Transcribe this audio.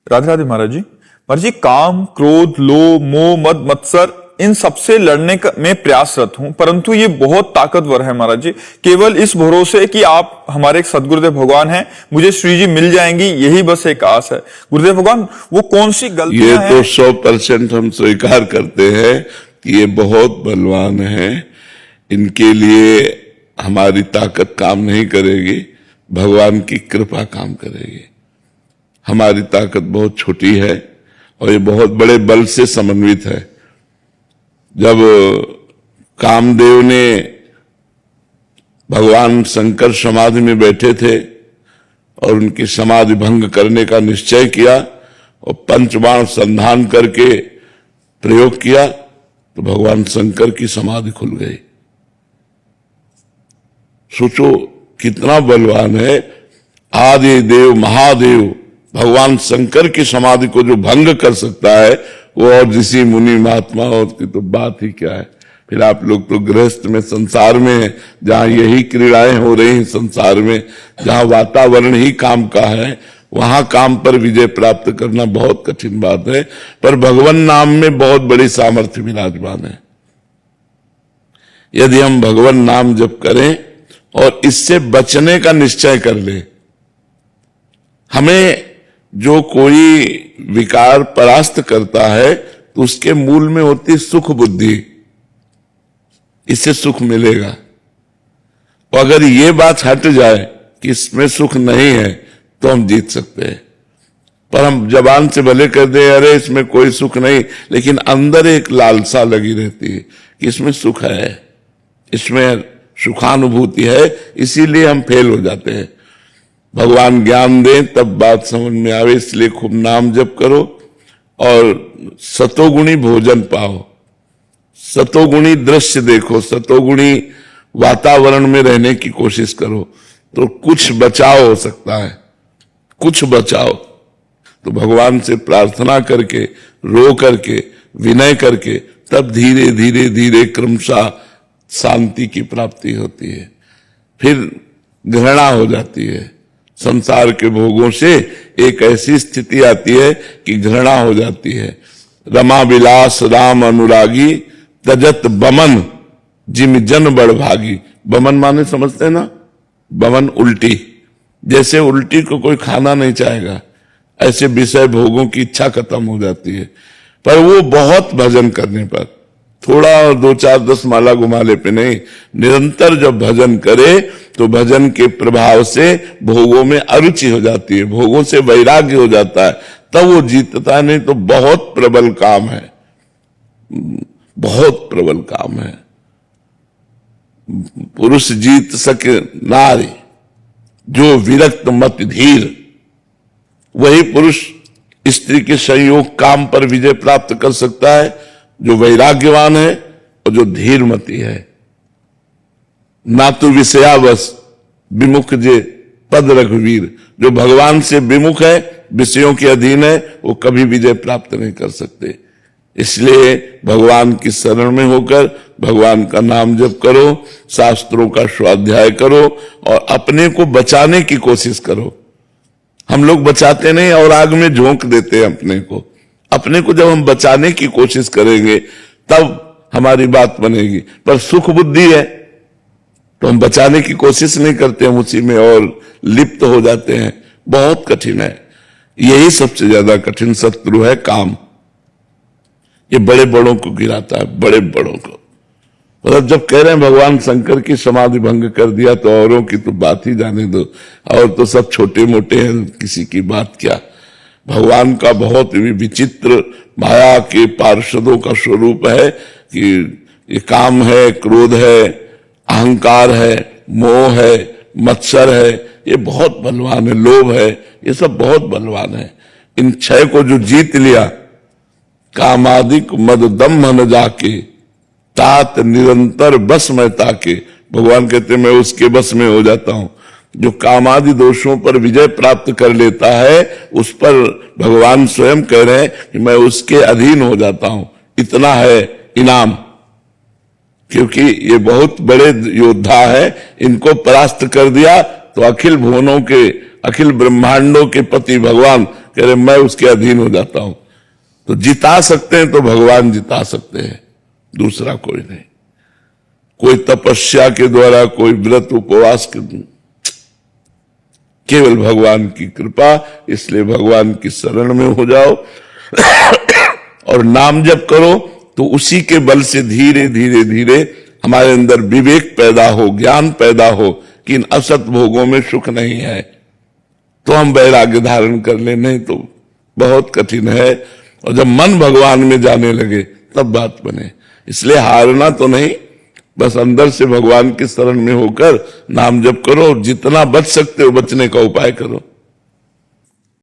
राधे राधे महाराज जी। महाराज जी, काम, क्रोध, लोभ, मोह, मद, मत्सर, इन सबसे लड़ने में प्रयासरत हूं, परंतु ये बहुत ताकतवर है महाराज जी। केवल इस भरोसे कि आप हमारे एक सदगुरुदेव भगवान हैं, मुझे श्री जी मिल जाएंगी, यही बस एक आस है। गुरुदेव भगवान, वो कौन सी गलतियां हैं? ये तो 100% हम स्वीकार करते हैं कि ये बहुत बलवान है। इनके लिए हमारी ताकत काम नहीं करेगी, भगवान की कृपा काम करेगी। हमारी ताकत बहुत छोटी है और ये बहुत बड़े बल से समन्वित है। जब कामदेव ने भगवान शंकर समाधि में बैठे थे और उनकी समाधि भंग करने का निश्चय किया और पंचबाण संधान करके प्रयोग किया तो भगवान शंकर की समाधि खुल गई। सोचो कितना बलवान है। आदि देव महादेव भगवान शंकर की समाधि को जो भंग कर सकता है वो और ऋषि मुनि महात्माओं की तो बात ही क्या है। फिर आप लोग तो गृहस्थ में संसार में हैं, जहां यही क्रीड़ाएं हो रही हैं संसार में, जहां वातावरण ही काम का है, वहां काम पर विजय प्राप्त करना बहुत कठिन बात है। पर भगवान नाम में बहुत बड़ी सामर्थ्य विराजमान है। यदि हम भगवान नाम जप करें और इससे बचने का निश्चय कर ले, हमें जो कोई विकार परास्त करता है तो उसके मूल में होती सुख बुद्धि, इससे सुख मिलेगा। और अगर ये बात हट जाए कि इसमें सुख नहीं है तो हम जीत सकते हैं। पर हम जबान से भले कर दे अरे इसमें कोई सुख नहीं, लेकिन अंदर एक लालसा लगी रहती है कि इसमें सुख है, इसमें सुखानुभूति है, इसीलिए हम फेल हो जाते हैं। भगवान ज्ञान दें तब बात समझ में आवे, इसलिए खूब नाम जप करो और सतोगुणी भोजन पाओ, सतोगुणी दृश्य देखो, सतोगुणी वातावरण में रहने की कोशिश करो तो कुछ बचाव हो सकता है। कुछ बचाओ तो भगवान से प्रार्थना करके, रो करके, विनय करके तब धीरे धीरे धीरे क्रमशः शांति की प्राप्ति होती है। फिर घृणा हो जाती है। संसार के भोगों से एक ऐसी स्थिति आती है कि घृणा हो जाती है। रमा विलास राम अनुरागी तजत बमन जिम जन बड़ भागी। बमन माने समझते हैं ना, बमन उल्टी। जैसे उल्टी को कोई खाना नहीं चाहेगा, ऐसे विषय भोगों की इच्छा खत्म हो जाती है। पर वो बहुत भजन करने पर, थोड़ा और 2-4-10 माला घुमाले पे नहीं, निरंतर जब भजन करे तो भजन के प्रभाव से भोगों में अरुचि हो जाती है, भोगों से वैराग्य हो जाता है, तब वो जीतता है। नहीं तो बहुत प्रबल काम है, बहुत प्रबल काम है। पुरुष जीत सके नारी जो विरक्त मत धीर, वही पुरुष स्त्री के संयोग काम पर विजय प्राप्त कर सकता है जो वैराग्यवान है और जो धीरमती है। ना तो विषयावश विमुख जे पद रघुवीर, जो भगवान से विमुख है, विषयों के अधीन है, वो कभी विजय प्राप्त नहीं कर सकते। इसलिए भगवान की शरण में होकर भगवान का नाम जप करो, शास्त्रों का स्वाध्याय करो और अपने को बचाने की कोशिश करो। हम लोग बचाते नहीं और आग में झोंक देते हैं अपने को। अपने को जब हम बचाने की कोशिश करेंगे तब हमारी बात बनेगी। पर सुख बुद्धि है तो हम बचाने की कोशिश नहीं करते, हम उसी में और लिप्त हो जाते हैं। बहुत कठिन है। यही सबसे ज्यादा कठिन शत्रु है काम। ये बड़े बड़ों को गिराता है, बड़े बड़ों को। मतलब जब कह रहे हैं भगवान शंकर की समाधि भंग कर दिया तो औरों की तो बात ही जाने दो, और तो सब छोटे मोटे हैं, किसी की बात क्या। भगवान का बहुत विचित्र माया के पार्षदों का स्वरूप है कि ये काम है, क्रोध है, अहंकार है, मोह है, मत्सर है, ये बहुत बलवान है, लोभ है, ये सब बहुत बलवान है। इन छह को जो जीत लिया, कामादिक मद दम न जाके तात निरंतर बस में ताके, भगवान कहते मैं उसके बस में हो जाता हूं। जो कामादि दोषों पर विजय प्राप्त कर लेता है उस पर भगवान स्वयं कह रहे हैं कि मैं उसके अधीन हो जाता हूं। इतना है इनाम, क्योंकि ये बहुत बड़े योद्धा है। इनको परास्त कर दिया तो अखिल भुवनों के, अखिल ब्रह्मांडों के पति भगवान कह रहे मैं उसके अधीन हो जाता हूं। तो जिता सकते हैं तो भगवान जिता सकते हैं, दूसरा कोई नहीं। कोई तपस्या के द्वारा, कोई व्रत उपवास के, केवल भगवान की कृपा। इसलिए भगवान की शरण में हो जाओ और नाम जप करो, तो उसी के बल से धीरे धीरे धीरे हमारे अंदर विवेक पैदा हो, ज्ञान पैदा हो कि इन असत भोगों में सुख नहीं है, तो हम वैराग्य धारण कर ले, नहीं तो बहुत कठिन है। और जब मन भगवान में जाने लगे तब बात बने। इसलिए हारना तो नहीं, बस अंदर से भगवान की शरण में होकर नाम जप करो, जितना बच सकते हो बचने का उपाय करो।